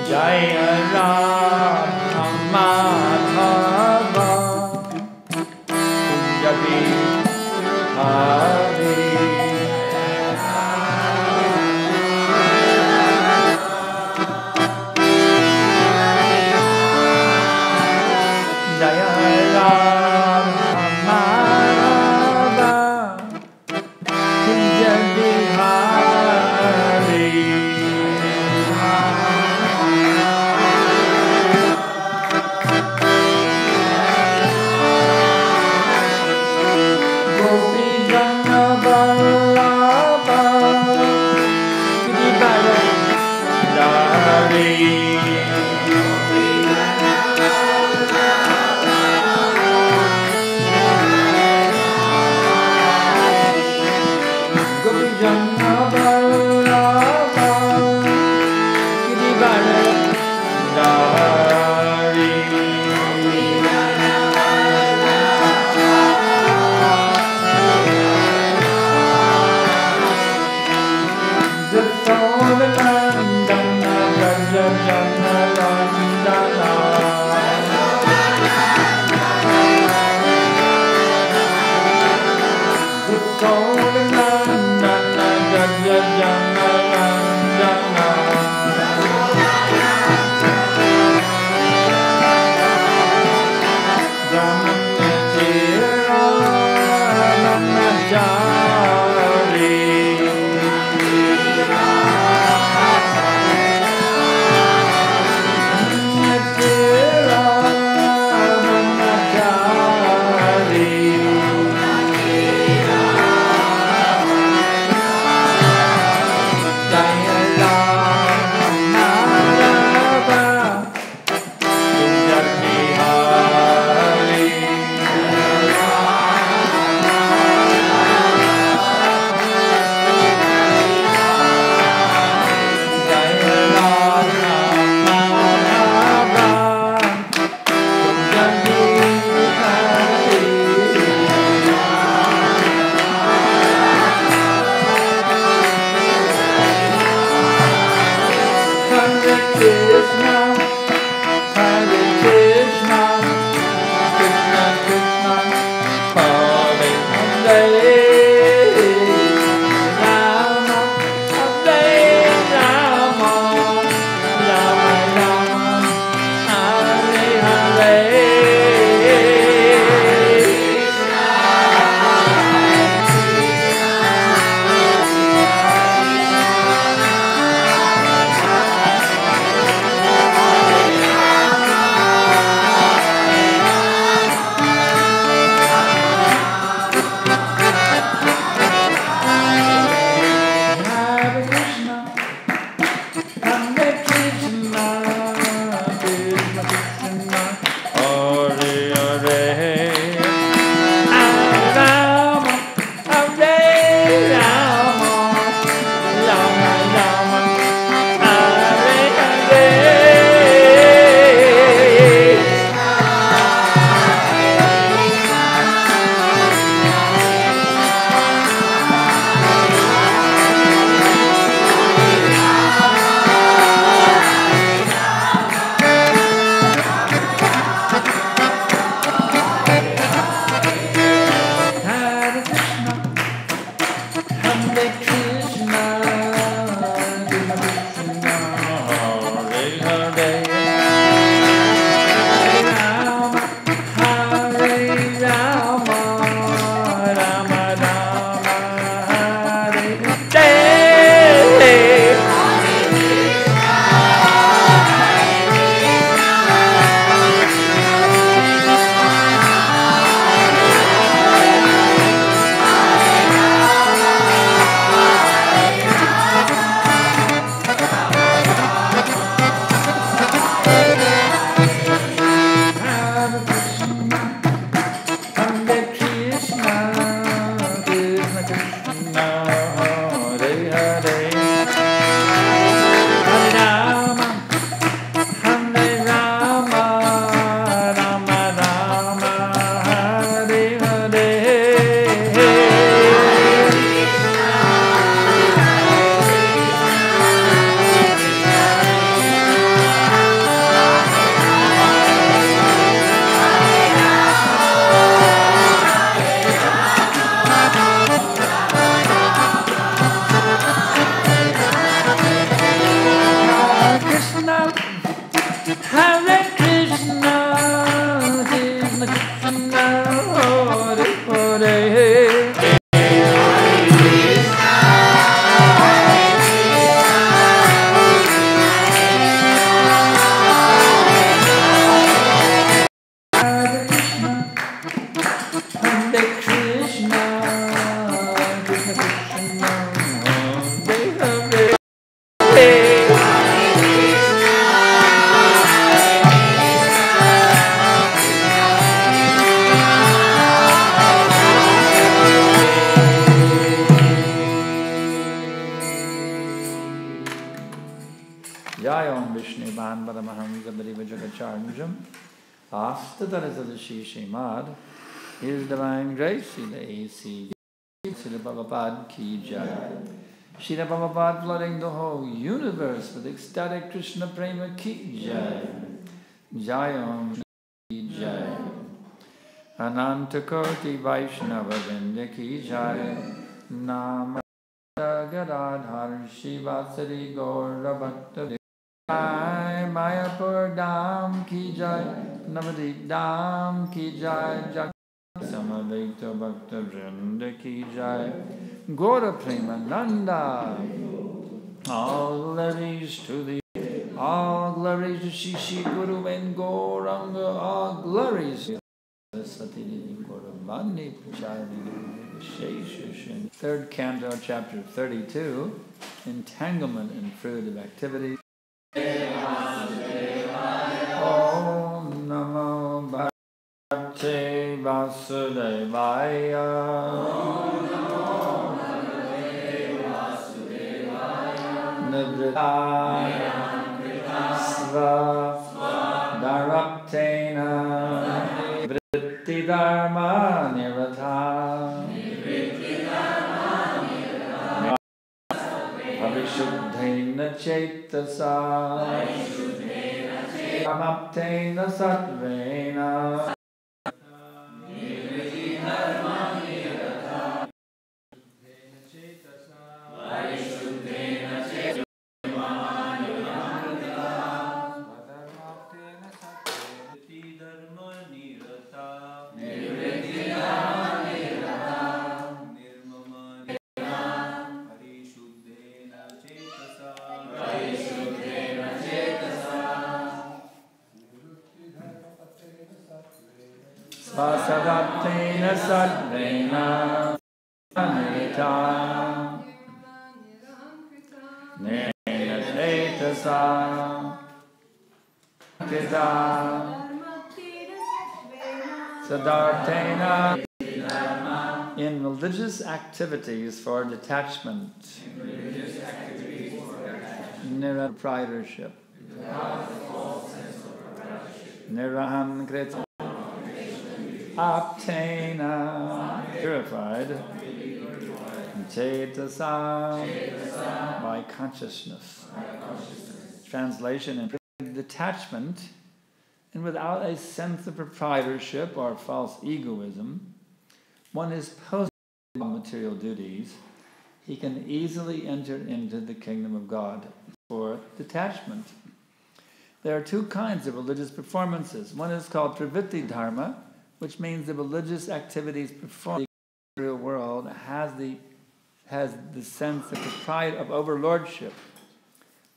Jaya Radha Madhava Kunjabi Hare Jaya Radha Madhava Kunjabi Hare Hare Jayam Vishnu Ban Paramaham Zabariva Jagacharnjam Astadarasadasi Śrīmad His Divine Grace Srila A.C. Srila Prabhupada Ki Jai. Srila Prabhupada flooding the whole universe with ecstatic Krishna Prema Ki Jai. Jayam Ki Jai. Anantakoti Vaishnava Vindya Ki Jai. Nama Gadadhar Shivasari Gaura Bhakta Jai. Mayapur Dham Ki Jai. Navadip Dham Ki Jai. Samaveta Bhakta Vrinda Ki Jai. Gaura Premananda. All glories to the all glories to Shishi Guru and Gauranga. All glories to Satiri Gauravani Pracharani Sheshashin. Third canto, chapter 32, Entanglement and Fruit of Activity. Om Namo Bhagavate Vasudevaya. Om Namo Bhagavate Vasudevaya. Nivritaya Sva Daraptena Vritti Dharma Nirvata Bhavishuddhena Chetasa Amaptena Sattvena Vasadatena Sadvena Nirita Nena Chetasa Krita Sadartena. In religious activities for detachment, niraproprietorship, niraham krita, aptena, purified, chetasa, by consciousness. Translation: in detachment and without a sense of proprietorship or false egoism, one is post material duties, he can easily enter into the kingdom of God. For detachment, there are two kinds of religious performances. One is called pravritti dharma, which means the religious activities performed in the real world has the sense of overlordship.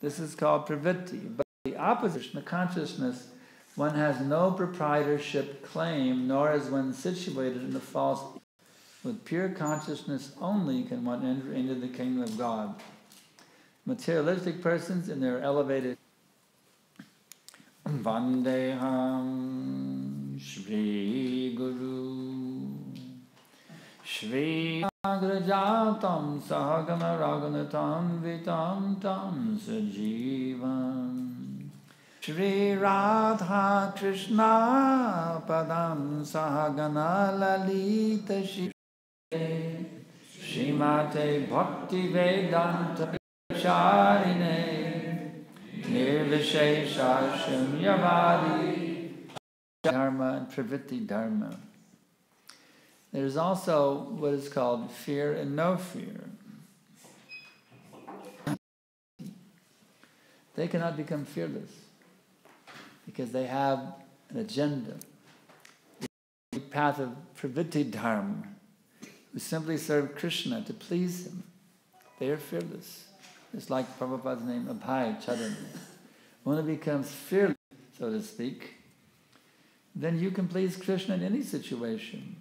This is called pravritti. But the opposition, the consciousness, one has no proprietorship claim, nor is one situated in the false. With pure consciousness only can one enter into the kingdom of God. Materialistic persons in their elevated Vandeham Shri Guru Shri Agrajatam Sahagana Raganatam Vitam Tam Sajivam Shri Radha Krishna Padam Sahagana Lalita Shri Srimate Bhaktivedanta Charine Nirvishesha Shunyavadi Dharma and Pravritti Dharma. There's also what is called fear and no fear. They cannot become fearless because they have an agenda. The path of Pravritti Dharma, who simply serve Krishna to please him, they are fearless. It's like Prabhupada's name, Abhay Charan. When it becomes fearless, so to speak, then you can please Krishna in any situation.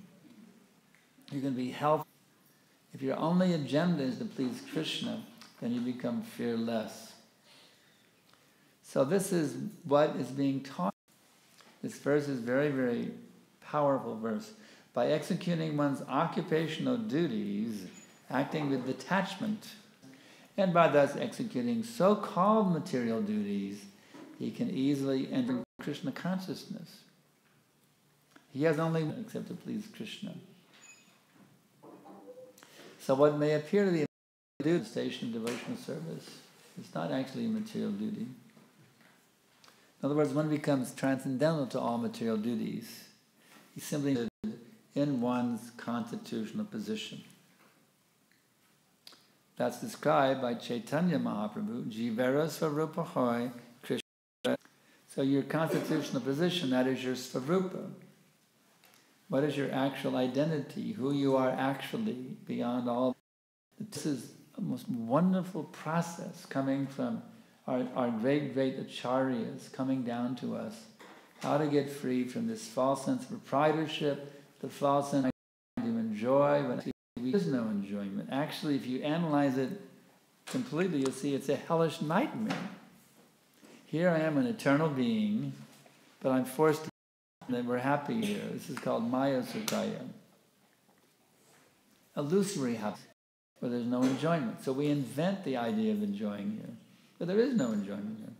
You can be helpful. If your only agenda is to please Krishna, then you become fearless. So this is what is being taught. This verse is very, very powerful verse. By executing one's occupational duties, acting with detachment, And by thus executing so-called material duties, he can easily enter Krishna consciousness. He has only one except to please Krishna. So what may appear to be a duty, station of devotional service, is not actually a material duty. In other words, one becomes transcendental to all material duties. He's simply in one's constitutional position. That's described by Chaitanya Mahaprabhu, Jivera Svarupa Hoy Krishna. So your constitutional position, that is your Svarupa. What is your actual identity, who you are actually beyond all. This is a most wonderful process coming from our great acharyas coming down to us. How to get free from this false sense of proprietorship, the false sense to enjoy, when there is no enjoyment. Actually, if you analyze it completely, you'll see it's a hellish nightmare. Here I am, an eternal being, but I'm forced to that we're happy here. This is called Maya Sukaya. Illusory happiness, where there's no enjoyment. So we invent the idea of enjoying here. But there is no enjoyment here.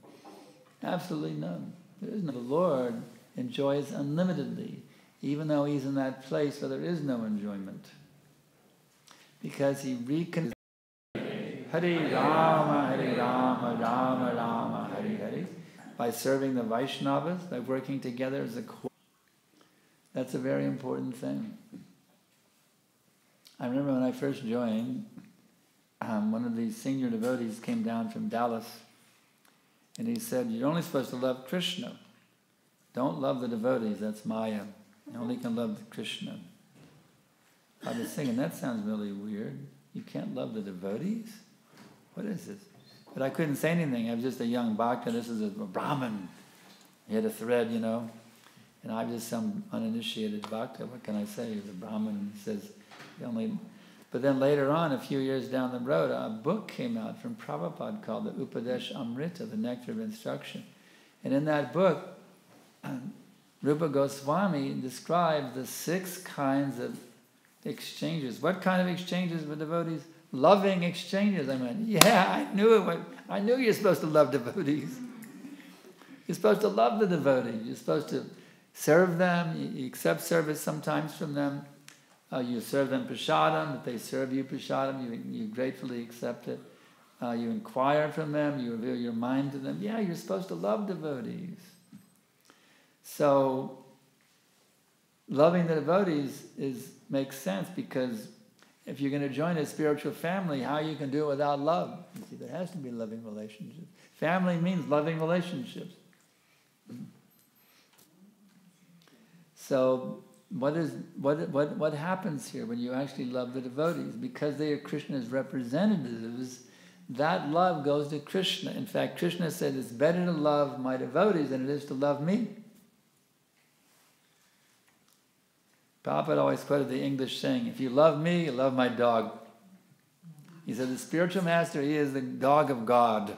Absolutely none. There is no. The Lord enjoys unlimitedly, even though He's in that place where there is no enjoyment. Because He reconciles Hare Rama, Rama Rama, Hare Hare. By serving the Vaishnavas, by working together as a core. That's a very important thing. I remember when I first joined, one of these senior devotees came down from Dallas, and he said, "You're only supposed to love Krishna. Don't love the devotees, that's Maya. You only can love Krishna." I was thinking, that sounds really weird. You can't love the devotees? What is this? But I couldn't say anything. I was just a young bhakta. This is a Brahmin. He had a thread, and I'm just some uninitiated bhakta. What can I say? The Brahmin says, But then later on, a few years down the road, a book came out from Prabhupada called the Upadesh Amrita, the Nectar of Instruction. And in that book, Rupa Goswami describes the 6 kinds of exchanges. What kind of exchanges with devotees? Loving exchanges. I went, yeah, I knew it. I knew you're supposed to love devotees. You're supposed to love the devotees. You're supposed to serve them. You accept service sometimes from them. You serve them prasadam. If they serve you prasadam, you gratefully accept it. You inquire from them. You reveal your mind to them. Yeah, you're supposed to love devotees. So, loving the devotees makes sense, because if you're going to join a spiritual family, how you can do it without love? You see, there has to be loving relationships. Family means loving relationships. So, what happens here when you actually love the devotees? Because they are Krishna's representatives, that love goes to Krishna. In fact, Krishna said, it's better to love my devotees than it is to love me. Prabhupada always quoted the English saying, if you love me, you love my dog. He said, the spiritual master, he is the dog of God.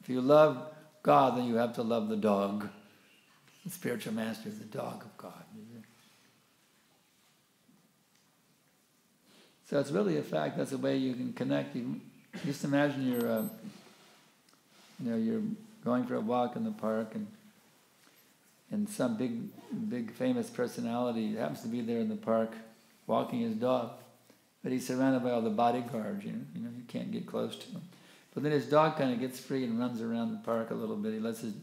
If you love God, then you have to love the dog. The spiritual master is the dog of God. So it's really a fact. That's a way you can connect. Just imagine you're going for a walk in the park, and some big famous personality happens to be there in the park walking his dog, but he's surrounded by all the bodyguards. You can't get close to him. But then his dog kind of gets free and runs around the park a little bit. And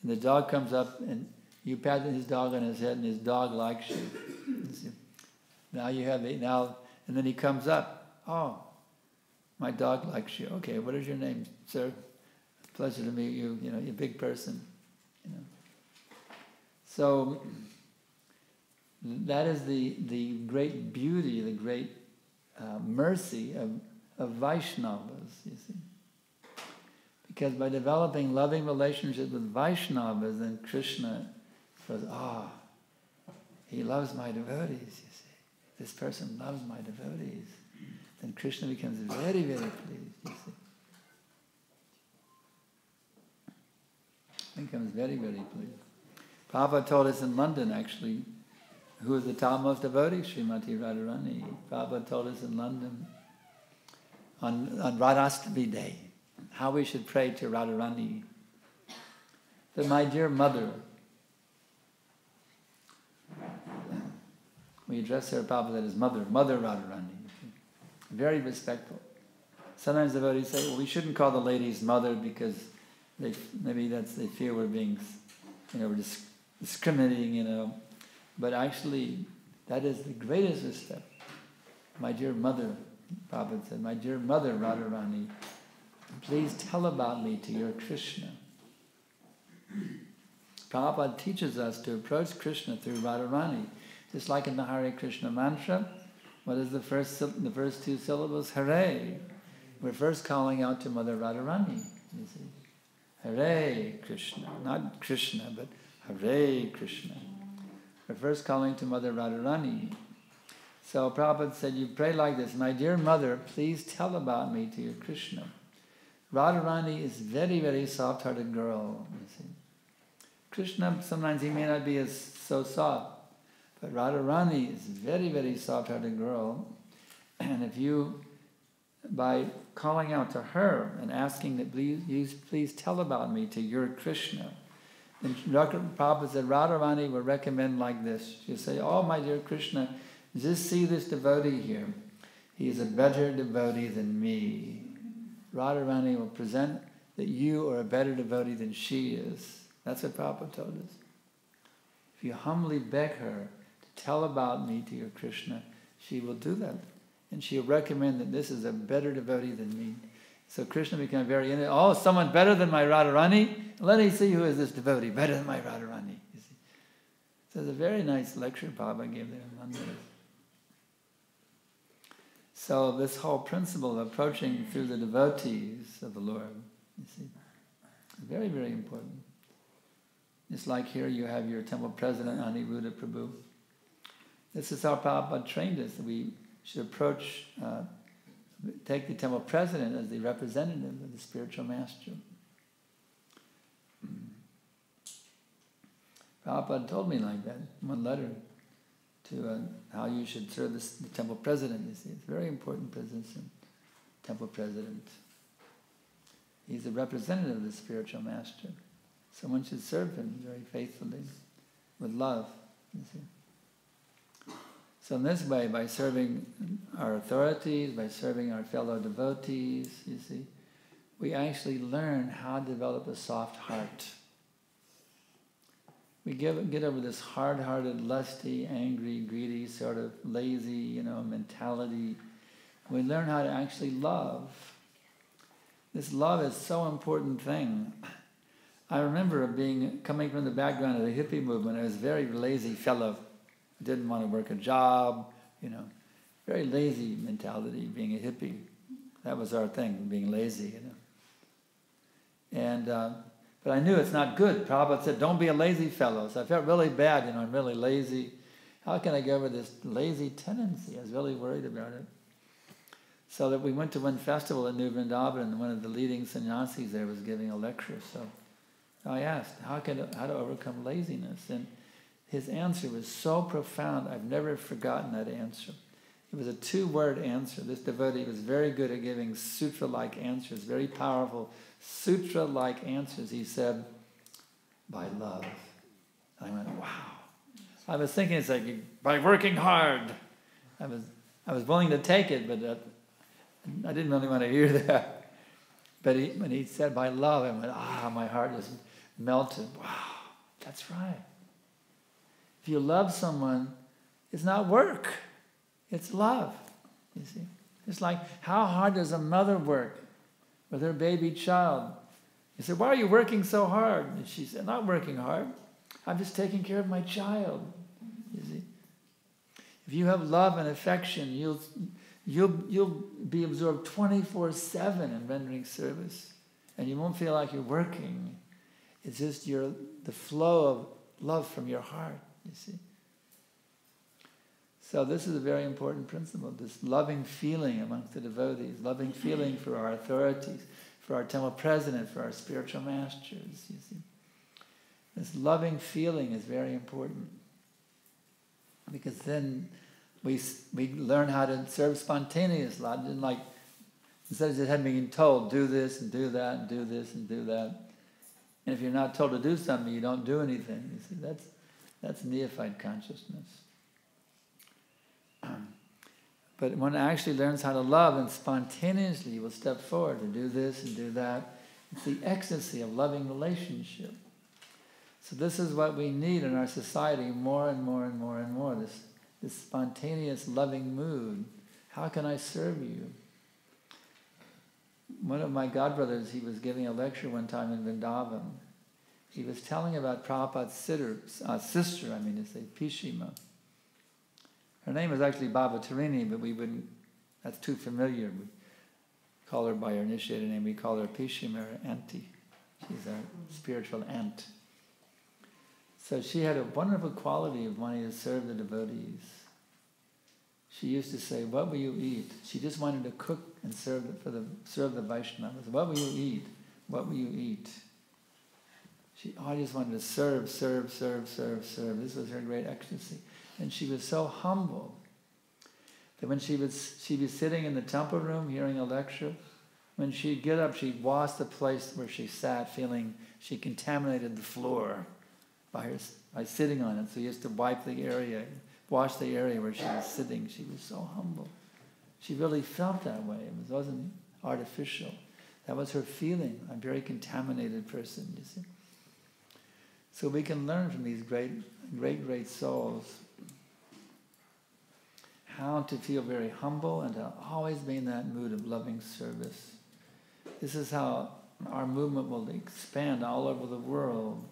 the dog comes up, and you pat his dog on his head, and his dog likes you. And then he comes up. Oh, my dog likes you. Okay, what is your name, sir? Pleasure to meet you. You're a big person. So that is the great beauty, the great mercy of Vaishnavas, you see. Because by developing loving relationships with Vaishnavas, then Krishna says, he loves my devotees, you see. This person loves my devotees. Then Krishna becomes very, very pleased, you see. He becomes very, very pleased. Prabhupada told us in London, actually, who is the topmost devotee, Srimati Radharani. Prabhupada told us in London, on Radhastami Day, how we should pray to Radharani. That my dear mother, we address her Prabhupada as Mother Radharani. Very respectful. Sometimes the devotees say, well, we shouldn't call the ladies Mother because they feel we're being, we're discriminating, But actually, that is the greatest respect. My dear mother, Prabhupada said, my dear mother Radharani, please tell about me to your Krishna. Prabhupada teaches us to approach Krishna through Radharani. Just like in the Hare Krishna mantra, what is the first two syllables? Hare. We're first calling out to Mother Radharani, you see. Hare Krishna, not Krishna, but Hare Krishna. We're first calling to Mother Radharani. So Prabhupada said, you pray like this, my dear mother, please tell about me to your Krishna. Radharani is very, very soft-hearted girl, you see. Krishna, sometimes he may not be so soft, but Radharani is very, very soft-hearted girl. And if you, by calling out to her and asking that please tell about me to your Krishna, and Prabhupada said, Radharani will recommend like this. She'll say, oh, my dear Krishna, just see this devotee here. He is a better devotee than me. Radharani will present that you are a better devotee than she is. That's what Prabhupada told us. If you humbly beg her to tell about me to your Krishna, she will do that. And she'll recommend that this is a better devotee than me. So Krishna became very interested. Oh, someone better than my Radharani? Let me see who is this devotee, better than my Radharani. You see. So it's a very nice lecture Prabhupada gave there on this. So this whole principle of approaching through the devotees of the Lord, you see, is very, very important. Just like here you have your temple president, Aniruddha Prabhu. This is how Prabhupada trained us. We should approach, take the temple president as the representative of the spiritual master. Prabhupada told me like that in one letter to how you should serve the temple president. You see, it's a very important position, temple president. He's a representative of the spiritual master. Someone should serve him very faithfully, with love, you see. So in this way, by serving our authorities, by serving our fellow devotees, you see, we actually learn how to develop a soft heart. We get over this hard-hearted, lusty, angry, greedy, sort of lazy, mentality. We learn how to actually love. This love is so important thing. I remember coming from the background of the hippie movement. I was a very lazy fellow. Didn't want to work a job, very lazy mentality, being a hippie. That was our thing, being lazy, And, but I knew it's not good. Prabhupada said, don't be a lazy fellow. So I felt really bad, I'm really lazy. How can I get over this lazy tendency? I was really worried about it. So that we went to one festival at New Vrindavan, and one of the leading sannyasis there was giving a lecture. So I asked, how to overcome laziness? And his answer was so profound, I've never forgotten that answer. It was a 2-word answer. This devotee was very good at giving sutra-like answers, very powerful sutra-like answers. He said, by love. And I went, wow. I was thinking it's like, by working hard. I was willing to take it, but I didn't really want to hear that. But when he said by love, I went, my heart just melted. Wow, that's right. If you love someone, it's not work. It's love, you see. It's like, how hard does a mother work with her baby child? You say, why are you working so hard? And she said, not working hard. I'm just taking care of my child, you see. If you have love and affection, you'll be absorbed 24/7 in rendering service. And you won't feel like you're working. It's just the flow of love from your heart, you see. So this is a very important principle, this loving feeling amongst the devotees, loving feeling for our authorities, for our temple president, for our spiritual masters, you see. This loving feeling is very important, because then we learn how to serve spontaneously, like Instead of just being told, do this and do that and do this and do that. And if you're not told to do something, you don't do anything. You see, that's neophyte consciousness. But one actually learns how to love, and spontaneously you will step forward to do this and do that. It's the ecstasy of loving relationship. So this is what we need in our society more and more and more and more, this spontaneous loving mood. How can I serve you? One of my godbrothers, he was giving a lecture one time in Vrindavan. He was telling about Prabhupada's sister, Pishima. Her name is actually Bhavatarini, but we wouldn't, that's too familiar. We call her by her initiated name, we call her Pishima, her auntie. She's our spiritual aunt. So she had a wonderful quality of wanting to serve the devotees. She used to say, what will you eat? She just wanted to cook and serve the Vaishnavas. What will you eat? What will you eat? She always wanted to serve. This was her great ecstasy. And she was so humble that when she'd be sitting in the temple room hearing a lecture, when she'd get up, she'd wash the place where she sat, feeling she contaminated the floor by sitting on it. So she used to wipe the area, wash the area where she was sitting. She was so humble. She really felt that way. It wasn't artificial. That was her feeling. I'm a very contaminated person, you see. So we can learn from these great souls how to feel very humble and to always be in that mood of loving service. This is how our movement will expand all over the world.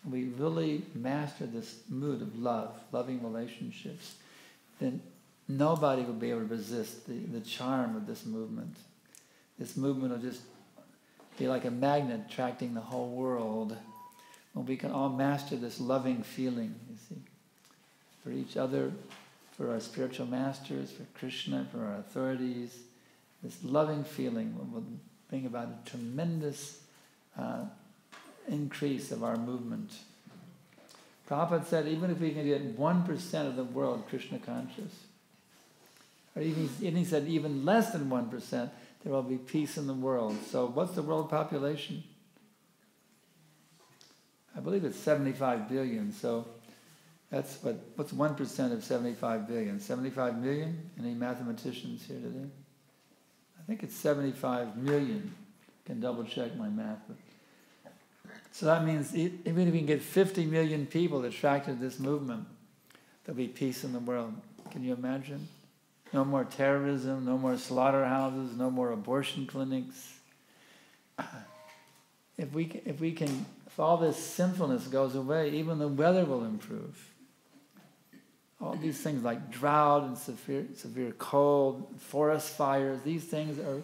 We really master this mood of love, loving relationships, then nobody will be able to resist the charm of this movement. This movement will just be like a magnet attracting the whole world. When we can all master this loving feeling, you see, for each other, for our spiritual masters, for Krishna, for our authorities, this loving feeling will bring about a tremendous increase of our movement. Prabhupada said, even if we can get 1% of the world Krishna conscious, or even he said even less than 1%, there will be peace in the world. So what's the world population? I believe it's 75 billion, so that's what's 1% of 75 billion? 75 million? Any mathematicians here today? I think it's 75 million. I can double check my math. So that means even if we can get 50 million people attracted to this movement, there'll be peace in the world. Can you imagine? No more terrorism, no more slaughterhouses, no more abortion clinics. If all this sinfulness goes away, even the weather will improve. All these things like drought and severe cold, forest fires, these things are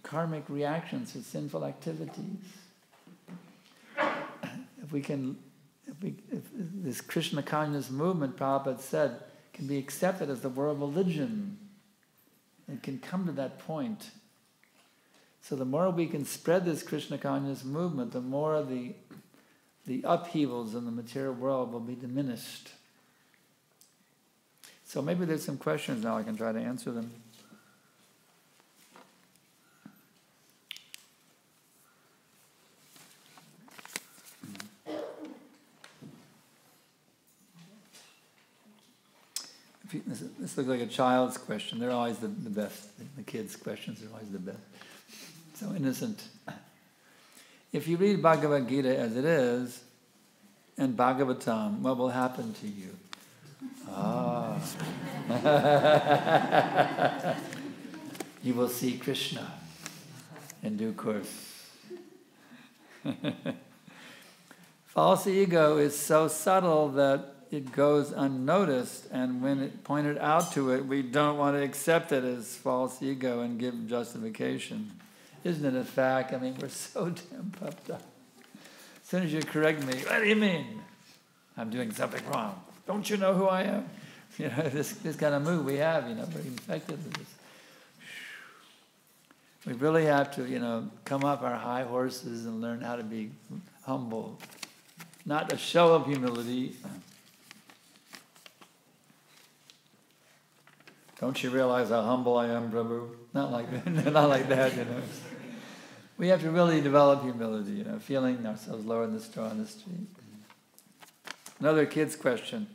karmic reactions to sinful activities. If this Krishna consciousness movement, Prabhupada said, can be accepted as the world religion, it can come to that point. So the more we can spread this Krishna consciousness movement, the more the upheavals in the material world will be diminished. So maybe there's some questions now, I can try to answer them. This looks like a child's question. They're always the best. The kids' questions are always the best. So innocent. If you read Bhagavad Gita as it is, and Bhagavatam, what will happen to you? You will see Krishna in due course. False ego is so subtle that it goes unnoticed, and when it pointed out to it, we don't want to accept it as false ego and give justification. Isn't it a fact? I mean, we're so damn puffed up. As soon as you correct me, what do you mean? I'm doing something wrong. Don't you know who I am? You know, this kind of mood we have, we're infected with this. We really have to, come off our high horses and learn how to be humble. Not a show of humility, Don't you realize how humble I am, Prabhu? Not like that, not like that, you know. We have to really develop humility, you know, feeling ourselves lower than the straw on the street. Another kid's question.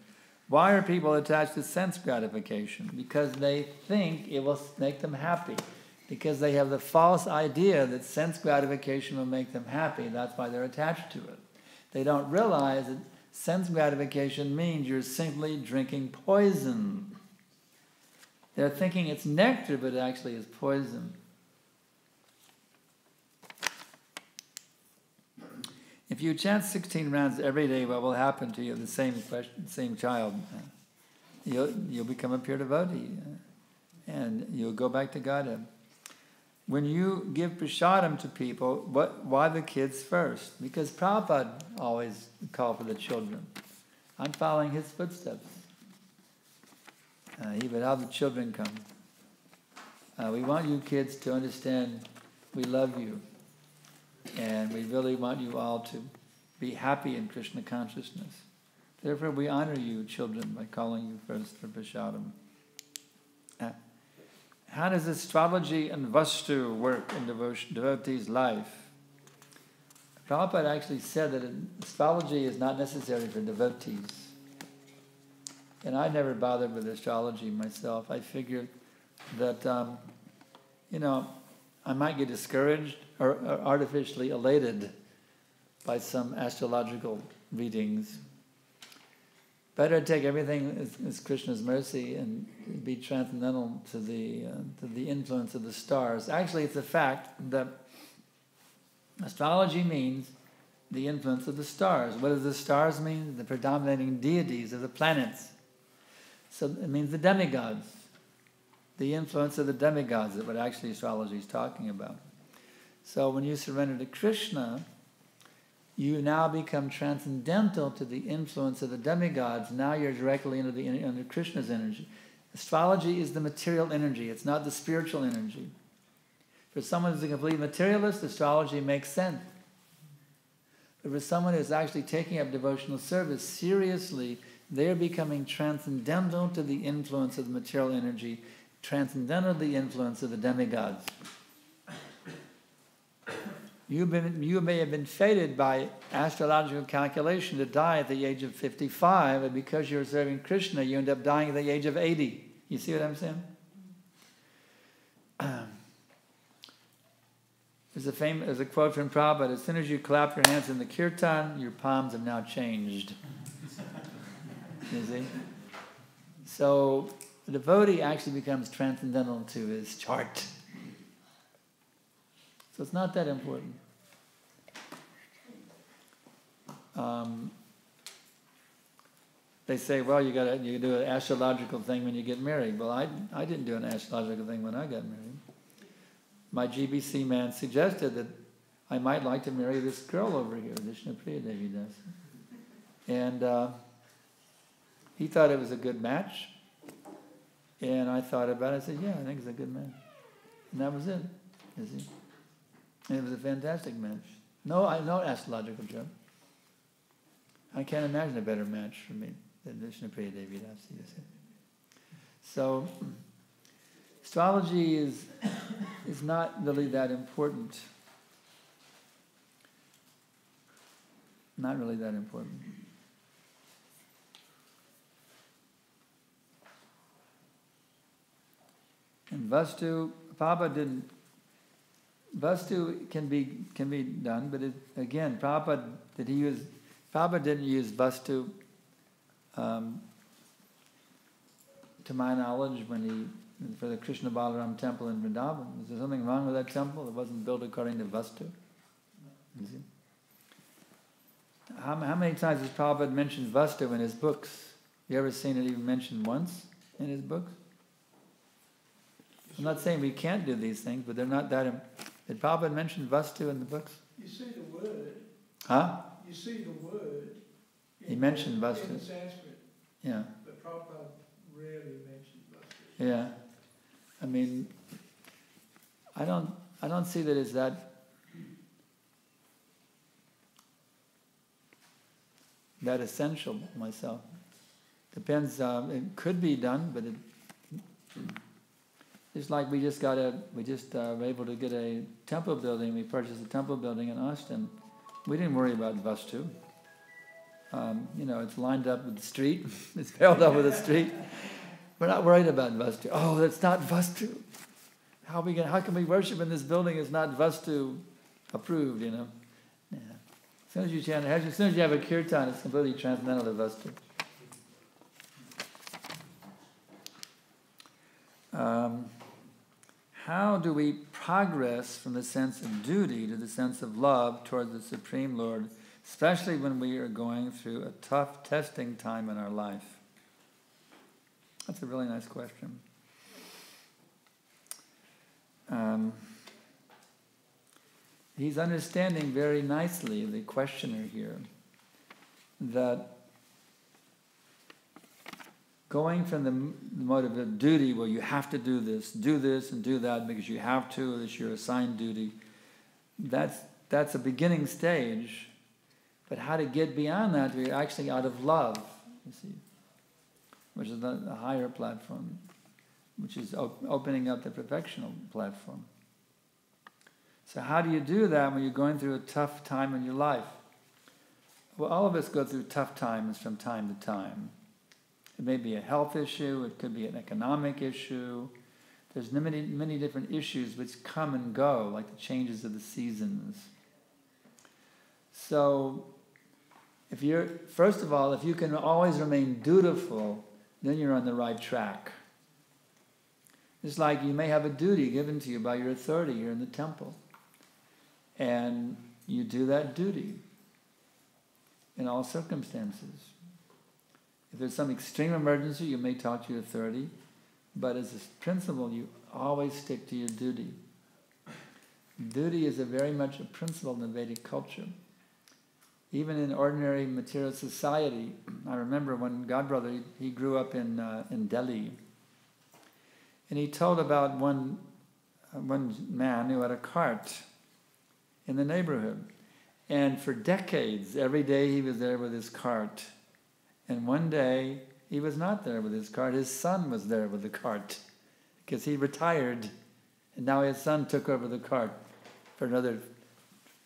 Why are people attached to sense gratification? Because they think it will make them happy. Because they have the false idea that sense gratification will make them happy. That's why they're attached to it. They don't realize that sense gratification means you're simply drinking poison. They're thinking it's nectar, but it actually is poison. If you chant 16 rounds every day, what will happen to you? The same question, same child. You'll become a pure devotee, and you'll go back to Godhead. When you give prasadam to people, why the kids first? Because Prabhupada always called for the children. I'm following his footsteps. He would have the children come. We want you kids to understand we love you. And we really want you all to be happy in Krishna consciousness. Therefore, we honor you, children, by calling you first for prasadam. How does astrology and vastu work in devotees' life? Prabhupada actually said that astrology is not necessary for devotees. And I never bothered with astrology myself. I figured that, I might get discouraged or artificially elated by some astrological readings. Better take everything as Krishna's mercy and be transcendental to the influence of the stars. Actually, it's a fact that astrology means the influence of the stars. What does the stars mean? The predominating deities of the planets. So it means the demigods. The influence of the demigods is what actually astrology is talking about. So when you surrender to Krishna, you now become transcendental to the influence of the demigods. Now you're directly under Krishna's energy. Astrology is the material energy. It's not the spiritual energy. For someone who's a complete materialist, astrology makes sense. But for someone who's actually taking up devotional service seriously, they're becoming transcendental to the influence of the material energy, transcendental to the influence of the demigods. You may have been fated by astrological calculation to die at the age of 55, and because you're serving Krishna, you end up dying at the age of 80. You see what I'm saying? There's a quote from Prabhupada, as soon as you clap your hands in the kirtan, your palms have now changed. You see? So the devotee actually becomes transcendental to his chart. So it's not that important. They say, well, you do an astrological thing when you get married. Well, I didn't do an astrological thing when I got married. My GBC man suggested that I might like to marry this girl over here, Vishnupriya Devi Das. And he thought it was a good match. And I thought about it. I said, yeah, I think it's a good match. And that was it. You see? And it was a fantastic match. No astrological joke. I can't imagine a better match for me than Vishnupriya Devi Das. So, astrology is not really that important. Not really that important. And Vastu, Prabhupada didn't. Vastu can be done, but again, Prabhupada didn't use Vastu, to my knowledge, for the Krishna Balaram temple in Vrindavan. Was there something wrong with that temple? It wasn't built according to Vastu. You see? How many times has Prabhupada mentioned Vastu in his books? You ever seen it even mentioned once in his books? I'm not saying we can't do these things, but they're not that. Did Prabhupada mention Vastu in the books? You see the word. Huh? You see the word. He mentioned Vastu. In Sanskrit. Yeah. But Prabhupada rarely mentioned Vastu. Yeah. I mean, I don't see that as that essential myself. Depends. It could be done, but It's like we just were able to get a temple building. We purchased a temple building in Austin. We didn't worry about Vastu. It's lined up with the street. It's held up with the street. We're not worried about Vastu. Oh, that's not Vastu. How can we worship in this building? It's not Vastu approved, Yeah. As soon as you chant, as soon as you have a kirtan, it's completely transcendental to Vastu. How do we progress from the sense of duty to the sense of love toward the Supreme Lord, especially when we are going through a tough testing time in our life? That's a really nice question. He's understanding very nicely, the questioner here, that going from the motive of duty, well, you have to do this and do that because you have to, it's your assigned duty, that's a beginning stage. But how to get beyond that, we're actually out of love, you see, which is the higher platform, which is opening up the perfectional platform. So how do you do that when you're going through a tough time in your life? Well, all of us go through tough times from time to time. It may be a health issue, it could be an economic issue. There's many different issues which come and go, like the changes of the seasons. So, first of all, if you can always remain dutiful, then you're on the right track. It's like you may have a duty given to you by your authority here in the temple. And you do that duty in all circumstances. If there's some extreme emergency, you may talk to your authority, but as a principle, you always stick to your duty. Duty is very much a principle in the Vedic culture. Even in ordinary material society, I remember when Godbrother, he grew up in Delhi, and he told about one man who had a cart in the neighborhood. And for decades, every day he was there with his cart. And one day, he was not there with his cart. His son was there with the cart because he retired. And now his son took over the cart for another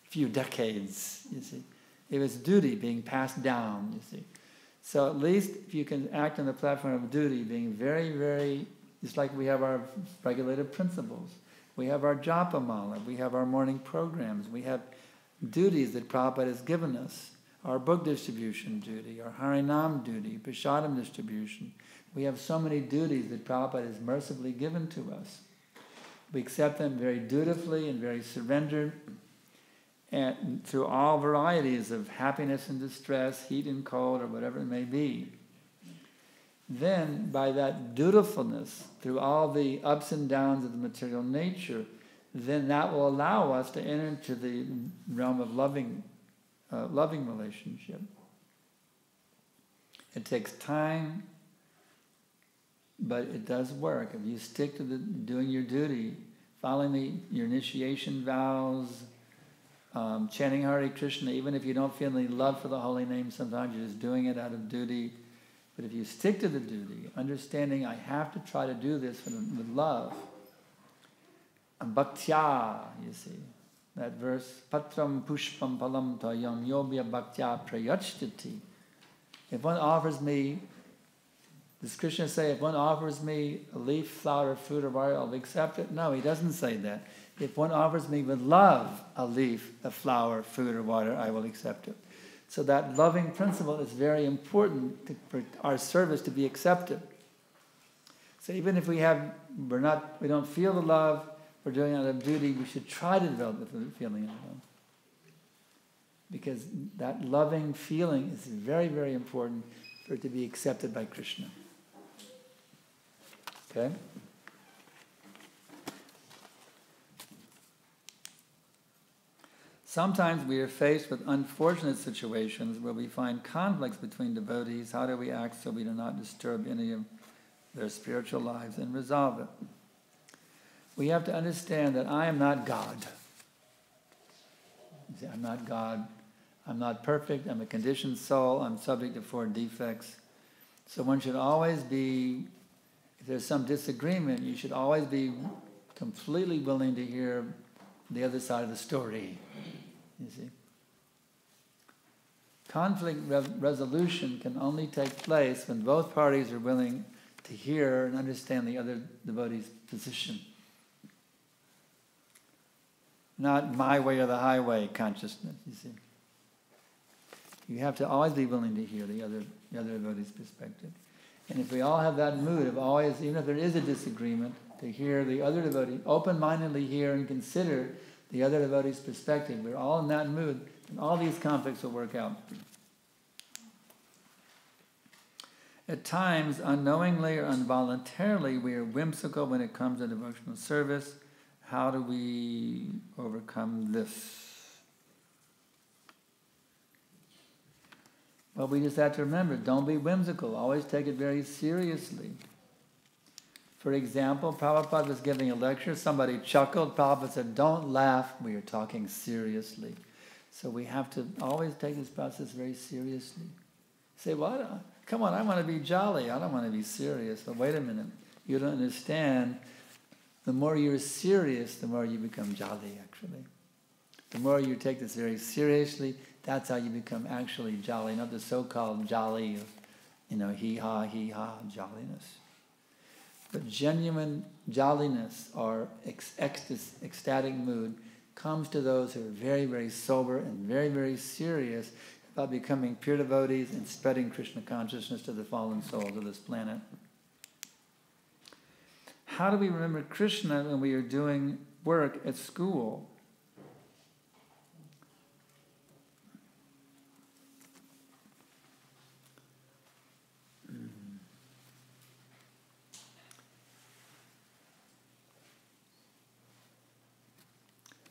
few decades, you see. It was duty being passed down, you see. So at least if you can act on the platform of duty, being very, very, it's like we have our regulative principles. We have our japa mala, we have our morning programs, we have duties that Prabhupada has given us. Our book distribution duty, our Harinam duty, Prashadam distribution. We have so many duties that Prabhupada has mercifully given to us. We accept them very dutifully and very surrendered, and through all varieties of happiness and distress, heat and cold, or whatever it may be. Then, by that dutifulness, through all the ups and downs of the material nature, then that will allow us to enter into the realm of loving relationship. It takes time, but it does work. If you stick to doing your duty, following your initiation vows, chanting Hare Krishna, even if you don't feel any love for the holy name, sometimes you're just doing it out of duty. But if you stick to the duty, understanding I have to try to do this with love, bhaktya, you see, that verse, patram pushpam palam tayam yobya bhaktya prayachtati. If one offers me, does Krishna say, if one offers me a leaf, flower, fruit, or water, I'll accept it? No, he doesn't say that. If one offers me with love a leaf, a flower, fruit, or water, I will accept it. So that loving principle is very important for our service to be accepted. So even if we don't feel the love, we're doing it out of duty, we should try to develop the feeling of love. Because that loving feeling is very, very important for it to be accepted by Krishna. Okay? Sometimes we are faced with unfortunate situations where we find conflicts between devotees. How do we act so we do not disturb any of their spiritual lives and resolve it? We have to understand that I am not God. You see, I'm not God. I'm not perfect. I'm a conditioned soul. I'm subject to 4 defects. So one should always be, if if there's some disagreement, you should always be completely willing to hear the other side of the story. You see? Conflict resolution can only take place when both parties are willing to hear and understand the other devotee's position. Not my way or the highway consciousness, you see. You have to always be willing to hear the other devotee's perspective. And if we all have that mood of always, even if there is a disagreement, to hear the other devotee, open-mindedly hear and consider the other devotee's perspective, we're all in that mood, and all these conflicts will work out. At times, unknowingly or involuntarily, we are whimsical when it comes to devotional service. How do we overcome this? Well, we just have to remember, don't be whimsical. Always take it very seriously. For example, Prabhupada was giving a lecture. Somebody chuckled. Prabhupada said, don't laugh. We are talking seriously. So we have to always take this process very seriously. Say, well, come on, I want to be jolly. I don't want to be serious. But wait a minute. You don't understand. The more you're serious, the more you become jolly, actually. The more you take this very seriously, that's how you become actually jolly, not the so-called jolly of, hee-haw, jolliness. But genuine jolliness or ecstatic mood comes to those who are very, very sober and very, very serious about becoming pure devotees and spreading Krishna consciousness to the fallen souls of this planet. How do we remember Krishna when we are doing work at school?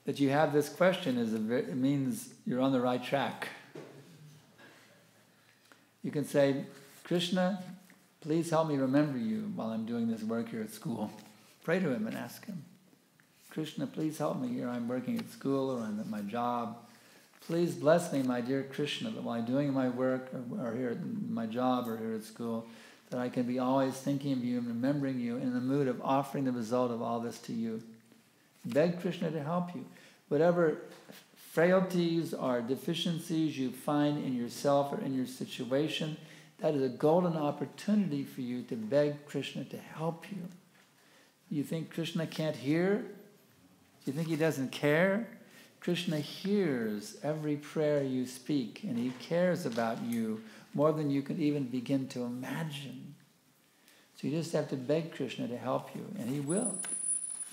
That you have this question it means you're on the right track. You can say, Krishna, please help me remember you while I'm doing this work here at school. Pray to him and ask him. Krishna, please help me here. I'm working at school or I'm at my job. Please bless me, my dear Krishna, that while I'm doing my work or here at my job or here at school, that I can be always thinking of you and remembering you in the mood of offering the result of all this to you. Beg Krishna to help you. Whatever frailties or deficiencies you find in yourself or in your situation, that is a golden opportunity for you to beg Krishna to help you. You think Krishna can't hear? Do you think he doesn't care? Krishna hears every prayer you speak, and he cares about you more than you can even begin to imagine. So you just have to beg Krishna to help you, and he will,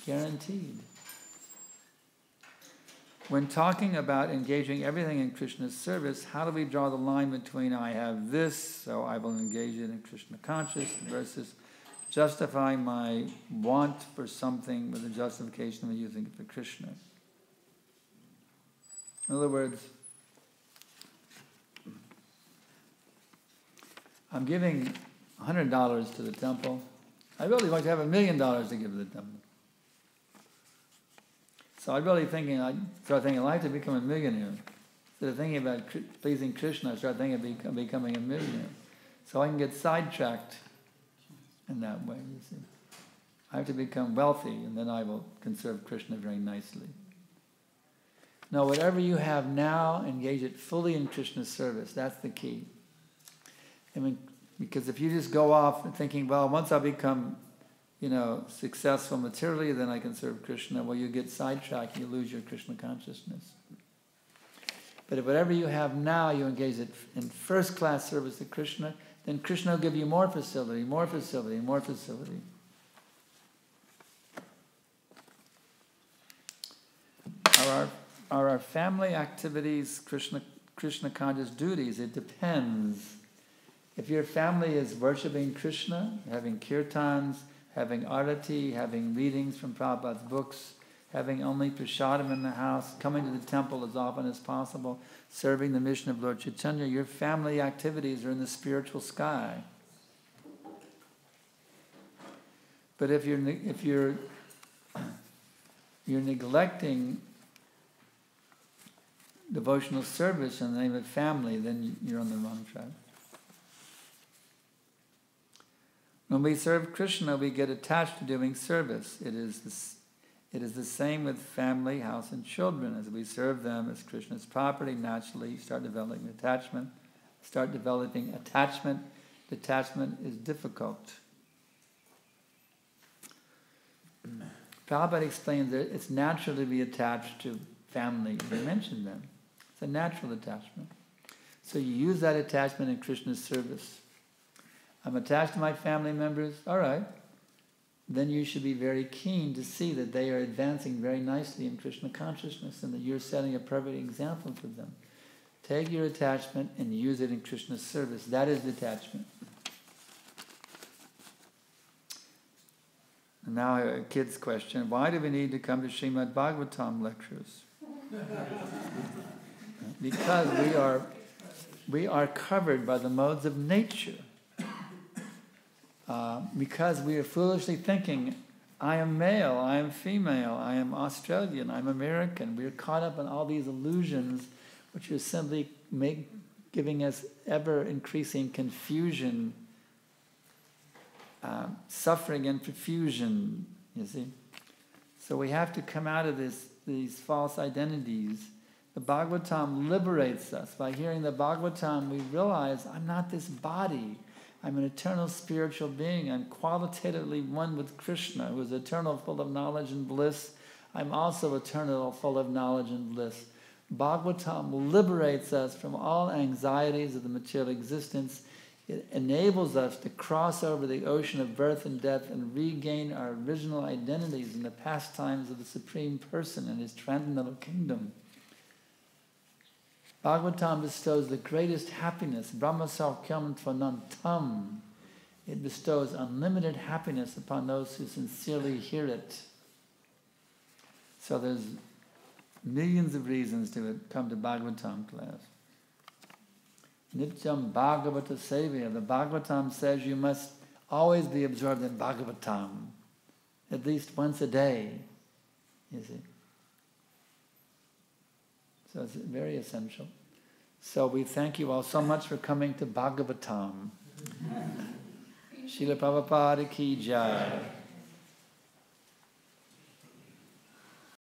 guaranteed. When talking about engaging everything in Krishna's service, how do we draw the line between I have this, so I will engage it in Krishna consciousness, versus justifying my want for something with the justification of using it for Krishna? In other words, I'm giving $100 to the temple. I really like to have $1 million to give to the temple. So I'd really start thinking, I'd like to become a millionaire. Instead of thinking about pleasing Krishna, I start thinking of becoming a millionaire. So I can get sidetracked in that way, you see. I have to become wealthy, and then I will conserve Krishna very nicely. No, whatever you have now, engage it fully in Krishna's service. That's the key. Because if you just go off and thinking, well, once I become successful materially, then I can serve Krishna. Well, you get sidetracked, you lose your Krishna consciousness. But if whatever you have now, you engage it in first-class service to Krishna, then Krishna will give you more facility, more facility, more facility. Are our family activities Krishna conscious duties? It depends. If your family is worshipping Krishna, having kirtans, having arati, having readings from Prabhupada's books, having only prasadam in the house, coming to the temple as often as possible, serving the mission of Lord Chaitanya, your family activities are in the spiritual sky. But if you're neglecting devotional service in the name of family, then you're on the wrong track. When we serve Krishna, we get attached to doing service. It is the same with family, house, and children. As we serve them as Krishna's property, naturally you start developing attachment. Detachment is difficult. Prabhupada explains that it's natural to be attached to family. He mentioned them. It's a natural attachment. So you use that attachment in Krishna's service. I'm attached to my family members, all right. Then you should be very keen to see that they are advancing very nicely in Krishna consciousness and that you're setting a perfect example for them. Take your attachment and use it in Krishna's service. That is detachment. And now a kid's question. Why do we need to come to Śrīmad Bhāgavatam lectures? Because we are covered by the modes of nature. Because we are foolishly thinking, I am male, I am female, I am Australian, I'm American. We are caught up in all these illusions which are simply giving us ever-increasing confusion, suffering and confusion, you see. So we have to come out of these false identities. The Bhagavatam liberates us. By hearing the Bhagavatam, we realize, I'm not this body. I'm an eternal spiritual being. I'm qualitatively one with Krishna, who is eternal, full of knowledge and bliss. I'm also eternal, full of knowledge and bliss. Bhagavatam liberates us from all anxieties of the material existence. It enables us to cross over the ocean of birth and death and regain our original identities in the pastimes of the Supreme Person and His transcendental kingdom. Bhagavatam bestows the greatest happiness, Brahma Saukyam Tvanantam. It bestows unlimited happiness upon those who sincerely hear it. So there's millions of reasons to come to Bhagavatam class. Nityam Bhagavata Sevya. The Bhagavatam says you must always be absorbed in Bhagavatam, at least once a day, you see. So it's very essential. So we thank you all so much for coming to Bhagavatam. Srila Prabhupada ki jai.